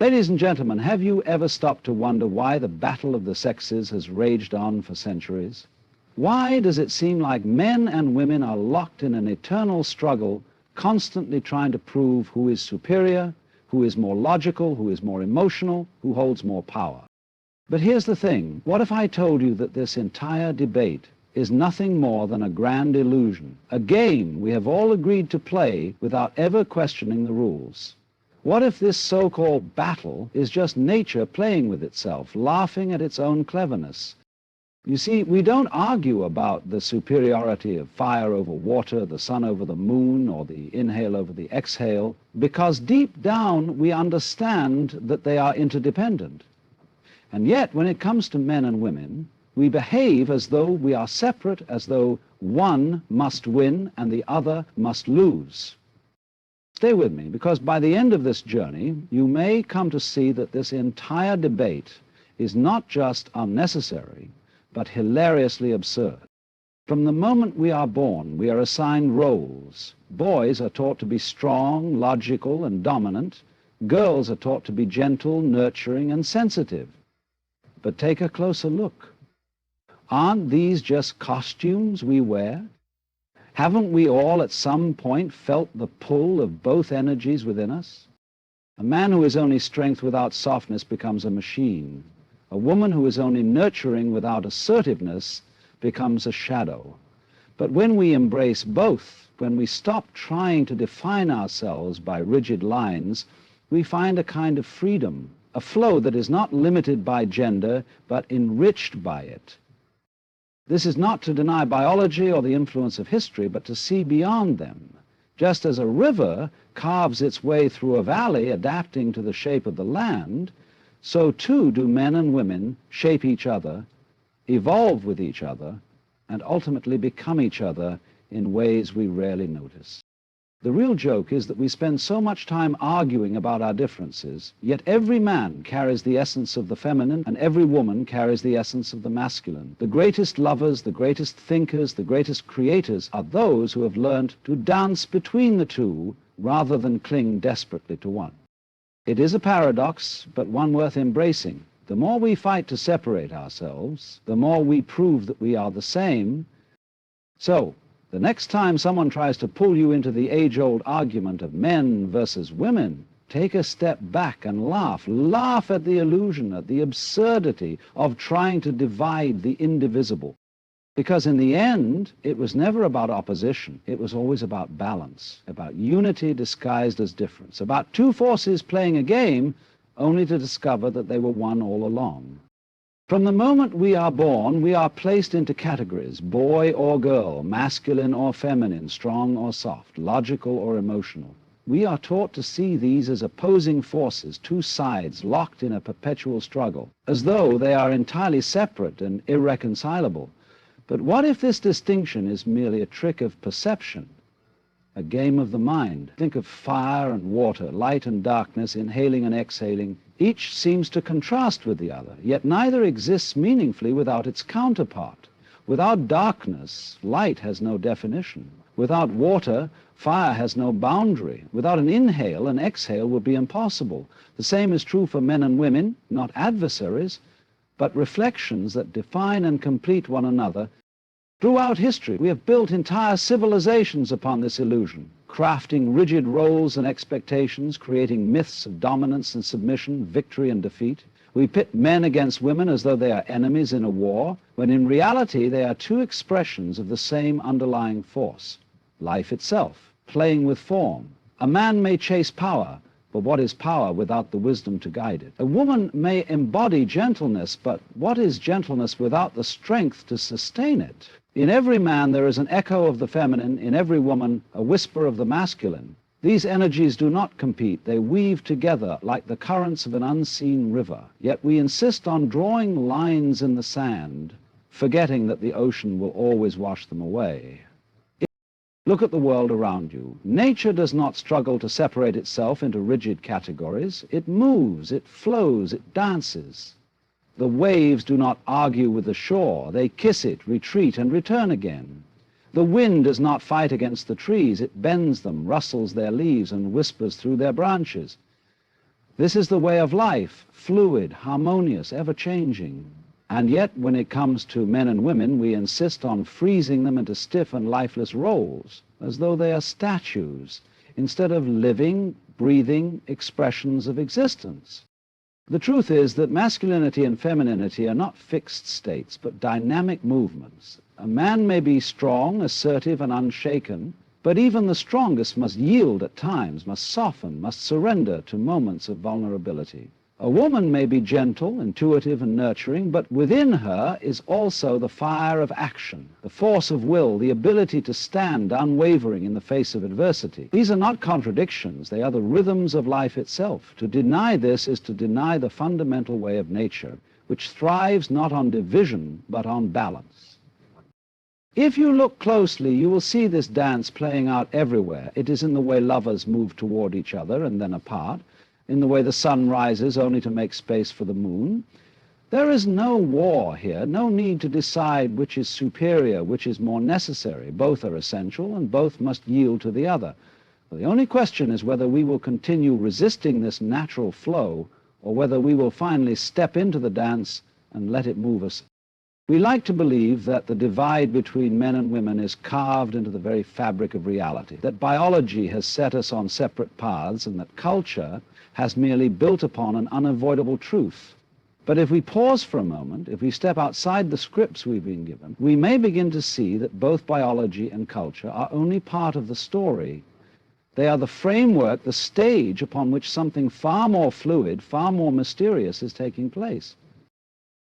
Ladies and gentlemen, have you ever stopped to wonder why the battle of the sexes has raged on for centuries? Why does it seem like men and women are locked in an eternal struggle, constantly trying to prove who is superior, who is more logical, who is more emotional, who holds more power? But here's the thing. What if I told you that this entire debate is nothing more than a grand illusion, a game we have all agreed to play without ever questioning the rules? What if this so-called battle is just nature playing with itself, laughing at its own cleverness? You see, we don't argue about the superiority of fire over water, the sun over the moon, or the inhale over the exhale, because deep down we understand that they are interdependent. And yet, when it comes to men and women, we behave as though we are separate, as though one must win and the other must lose. Stay with me, because by the end of this journey, you may come to see that this entire debate is not just unnecessary, but hilariously absurd. From the moment we are born, we are assigned roles. Boys are taught to be strong, logical, and dominant. Girls are taught to be gentle, nurturing, and sensitive. But take a closer look. Aren't these just costumes we wear? Haven't we all at some point felt the pull of both energies within us? A man who is only strength without softness becomes a machine. A woman who is only nurturing without assertiveness becomes a shadow. But when we embrace both, when we stop trying to define ourselves by rigid lines, we find a kind of freedom, a flow that is not limited by gender, but enriched by it. This is not to deny biology or the influence of history, but to see beyond them. Just as a river carves its way through a valley, adapting to the shape of the land, so too do men and women shape each other, evolve with each other, and ultimately become each other in ways we rarely notice. The real joke is that we spend so much time arguing about our differences, yet every man carries the essence of the feminine and every woman carries the essence of the masculine. The greatest lovers, the greatest thinkers, the greatest creators are those who have learned to dance between the two rather than cling desperately to one. It is a paradox, but one worth embracing. The more we fight to separate ourselves, the more we prove that we are the same. So, the next time someone tries to pull you into the age-old argument of men versus women, take a step back and laugh. Laugh at the illusion, at the absurdity of trying to divide the indivisible. Because in the end, it was never about opposition. It was always about balance, about unity disguised as difference, about two forces playing a game only to discover that they were one all along. From the moment we are born, we are placed into categories, boy or girl, masculine or feminine, strong or soft, logical or emotional. We are taught to see these as opposing forces, two sides locked in a perpetual struggle, as though they are entirely separate and irreconcilable. But what if this distinction is merely a trick of perception, a game of the mind? Think of fire and water, light and darkness, inhaling and exhaling. Each seems to contrast with the other, yet neither exists meaningfully without its counterpart. Without darkness, light has no definition. Without water, fire has no boundary. Without an inhale, an exhale would be impossible. The same is true for men and women, not adversaries, but reflections that define and complete one another. Throughout history, we have built entire civilizations upon this illusion, crafting rigid roles and expectations, creating myths of dominance and submission, victory and defeat. We pit men against women as though they are enemies in a war, when in reality they are two expressions of the same underlying force, life itself, playing with form. A man may chase power, but what is power without the wisdom to guide it? A woman may embody gentleness, but what is gentleness without the strength to sustain it? In every man there is an echo of the feminine, in every woman a whisper of the masculine. These energies do not compete, they weave together like the currents of an unseen river. Yet we insist on drawing lines in the sand, forgetting that the ocean will always wash them away. Look at the world around you. Nature does not struggle to separate itself into rigid categories. It moves, it flows, it dances. The waves do not argue with the shore. They kiss it, retreat, and return again. The wind does not fight against the trees. It bends them, rustles their leaves, and whispers through their branches. This is the way of life, fluid, harmonious, ever-changing. And yet, when it comes to men and women, we insist on freezing them into stiff and lifeless roles, as though they are statues, instead of living, breathing expressions of existence. The truth is that masculinity and femininity are not fixed states, but dynamic movements. A man may be strong, assertive, and unshaken, but even the strongest must yield at times, must soften, must surrender to moments of vulnerability. A woman may be gentle, intuitive, and nurturing, but within her is also the fire of action, the force of will, the ability to stand unwavering in the face of adversity. These are not contradictions, they are the rhythms of life itself. To deny this is to deny the fundamental way of nature, which thrives not on division, but on balance. If you look closely, you will see this dance playing out everywhere. It is in the way lovers move toward each other and then apart, in the way the sun rises only to make space for the moon. There is no war here, no need to decide which is superior, which is more necessary. Both are essential, and both must yield to the other. The only question is whether we will continue resisting this natural flow, or whether we will finally step into the dance and let it move us. We like to believe that the divide between men and women is carved into the very fabric of reality, that biology has set us on separate paths, and that culture has merely built upon an unavoidable truth. But if we pause for a moment, if we step outside the scripts we've been given, we may begin to see that both biology and culture are only part of the story. They are the framework, the stage upon which something far more fluid, far more mysterious is taking place.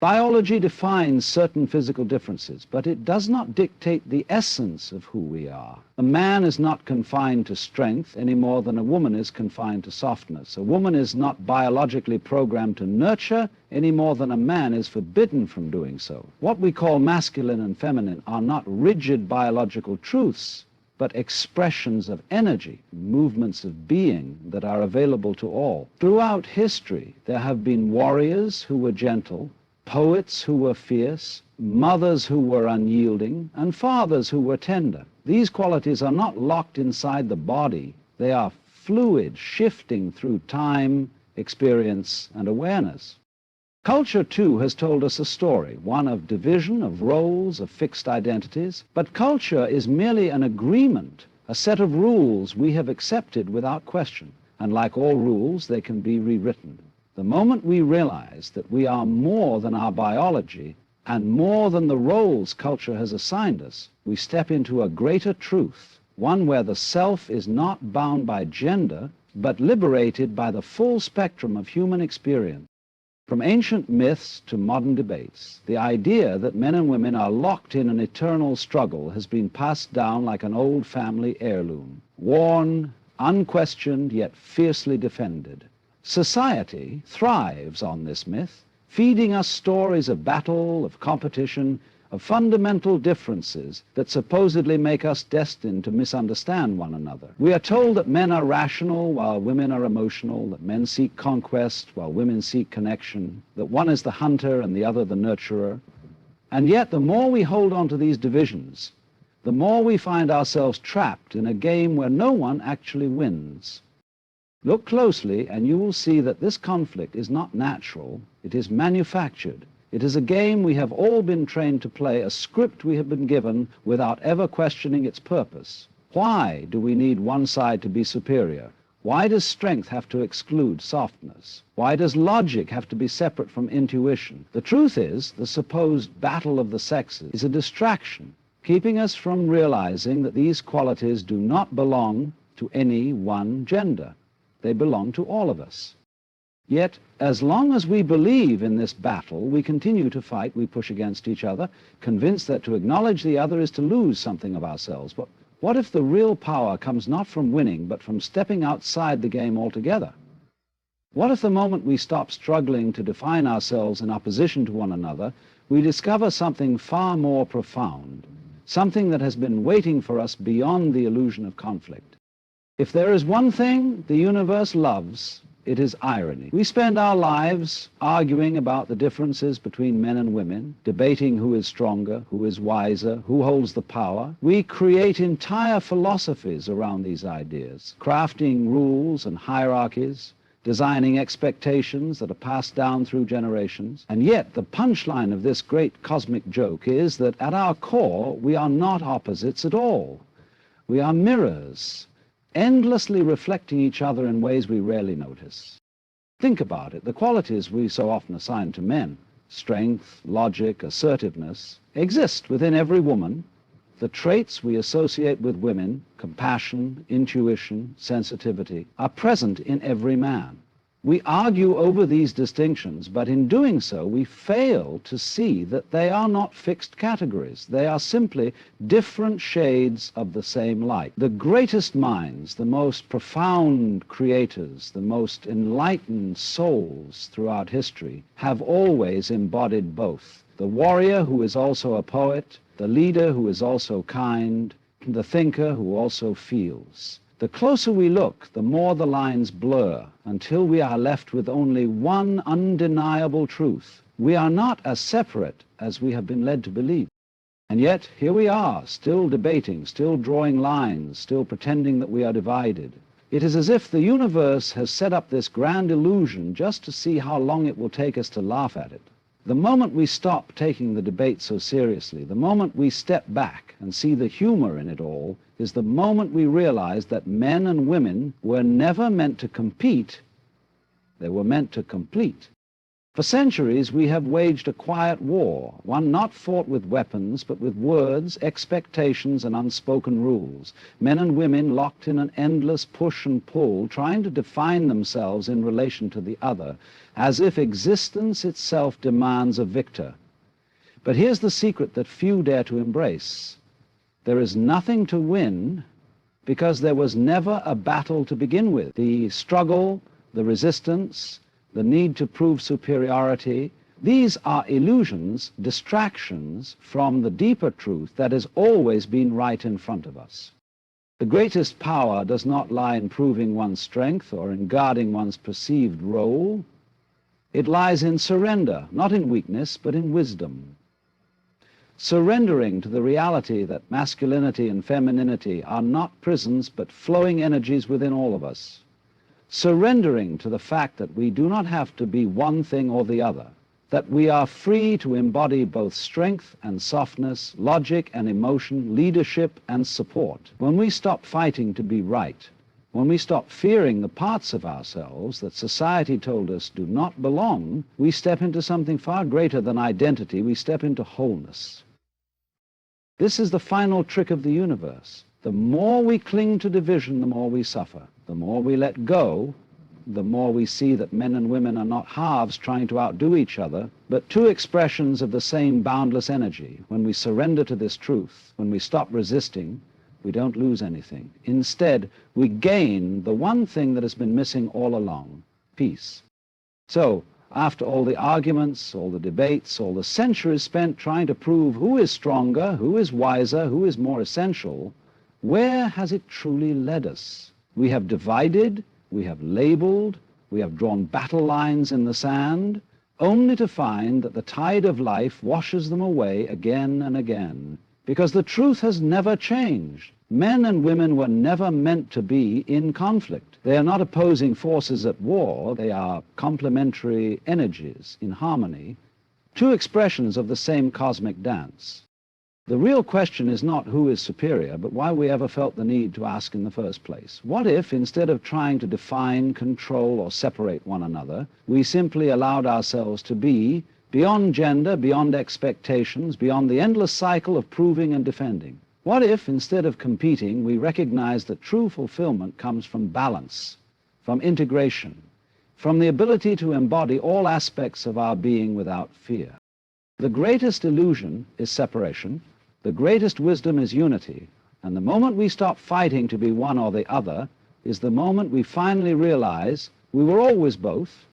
Biology defines certain physical differences, but it does not dictate the essence of who we are. A man is not confined to strength any more than a woman is confined to softness. A woman is not biologically programmed to nurture any more than a man is forbidden from doing so. What we call masculine and feminine are not rigid biological truths, but expressions of energy, movements of being that are available to all. Throughout history, there have been warriors who were gentle, poets who were fierce, mothers who were unyielding, and fathers who were tender. These qualities are not locked inside the body. They are fluid, shifting through time, experience, and awareness. Culture, too, has told us a story, one of division, of roles, of fixed identities. But culture is merely an agreement, a set of rules we have accepted without question. And like all rules, they can be rewritten. The moment we realize that we are more than our biology and more than the roles culture has assigned us, we step into a greater truth, one where the self is not bound by gender, but liberated by the full spectrum of human experience. From ancient myths to modern debates, the idea that men and women are locked in an eternal struggle has been passed down like an old family heirloom, worn, unquestioned, yet fiercely defended. Society thrives on this myth, feeding us stories of battle, of competition, of fundamental differences that supposedly make us destined to misunderstand one another. We are told that men are rational while women are emotional, that men seek conquest while women seek connection, that one is the hunter and the other the nurturer. And yet, the more we hold on to these divisions, the more we find ourselves trapped in a game where no one actually wins. Look closely and you will see that this conflict is not natural, it is manufactured. It is a game we have all been trained to play, a script we have been given without ever questioning its purpose. Why do we need one side to be superior? Why does strength have to exclude softness? Why does logic have to be separate from intuition? The truth is, the supposed battle of the sexes is a distraction, keeping us from realizing that these qualities do not belong to any one gender. They belong to all of us. Yet, as long as we believe in this battle, we continue to fight, we push against each other, convinced that to acknowledge the other is to lose something of ourselves. But what if the real power comes not from winning, but from stepping outside the game altogether? What if the moment we stop struggling to define ourselves in opposition to one another, we discover something far more profound, something that has been waiting for us beyond the illusion of conflict? If there is one thing the universe loves, it is irony. We spend our lives arguing about the differences between men and women, debating who is stronger, who is wiser, who holds the power. We create entire philosophies around these ideas, crafting rules and hierarchies, designing expectations that are passed down through generations. And yet the punchline of this great cosmic joke is that at our core, we are not opposites at all. We are mirrors, endlessly reflecting each other in ways we rarely notice. Think about it. The qualities we so often assign to men, strength, logic, assertiveness, exist within every woman. The traits we associate with women, compassion, intuition, sensitivity, are present in every man. We argue over these distinctions, but in doing so, we fail to see that they are not fixed categories. They are simply different shades of the same light. The greatest minds, the most profound creators, the most enlightened souls throughout history have always embodied both. The warrior who is also a poet, the leader who is also kind, the thinker who also feels. The closer we look, the more the lines blur, until we are left with only one undeniable truth. We are not as separate as we have been led to believe. And yet, here we are, still debating, still drawing lines, still pretending that we are divided. It is as if the universe has set up this grand illusion just to see how long it will take us to laugh at it. The moment we stop taking the debate so seriously, the moment we step back and see the humor in it all, is the moment we realize that men and women were never meant to compete, they were meant to complete. For centuries we have waged a quiet war, one not fought with weapons, but with words, expectations, and unspoken rules. Men and women locked in an endless push and pull, trying to define themselves in relation to the other, as if existence itself demands a victor. But here's the secret that few dare to embrace. There is nothing to win because there was never a battle to begin with. The struggle, the resistance, the need to prove superiority, these are illusions, distractions from the deeper truth that has always been right in front of us. The greatest power does not lie in proving one's strength or in guarding one's perceived role. It lies in surrender, not in weakness, but in wisdom. Surrendering to the reality that masculinity and femininity are not prisons, but flowing energies within all of us. Surrendering to the fact that we do not have to be one thing or the other, that we are free to embody both strength and softness, logic and emotion, leadership and support. When we stop fighting to be right, when we stop fearing the parts of ourselves that society told us do not belong, we step into something far greater than identity. We step into wholeness. This is the final trick of the universe. The more we cling to division, the more we suffer. The more we let go, the more we see that men and women are not halves trying to outdo each other, but two expressions of the same boundless energy. When we surrender to this truth, when we stop resisting, we don't lose anything. Instead, we gain the one thing that has been missing all along, peace. So, after all the arguments, all the debates, all the centuries spent trying to prove who is stronger, who is wiser, who is more essential, where has it truly led us? We have divided, we have labeled, we have drawn battle lines in the sand, only to find that the tide of life washes them away again and again. Because the truth has never changed. Men and women were never meant to be in conflict. They are not opposing forces at war. They are complementary energies in harmony, two expressions of the same cosmic dance. The real question is not who is superior, but why we ever felt the need to ask in the first place. What if, instead of trying to define, control, or separate one another, we simply allowed ourselves to be beyond gender, beyond expectations, beyond the endless cycle of proving and defending? What if, instead of competing, we recognized that true fulfillment comes from balance, from integration, from the ability to embody all aspects of our being without fear? The greatest illusion is separation. The greatest wisdom is unity. And the moment we stop fighting to be one or the other is the moment we finally realize we were always both,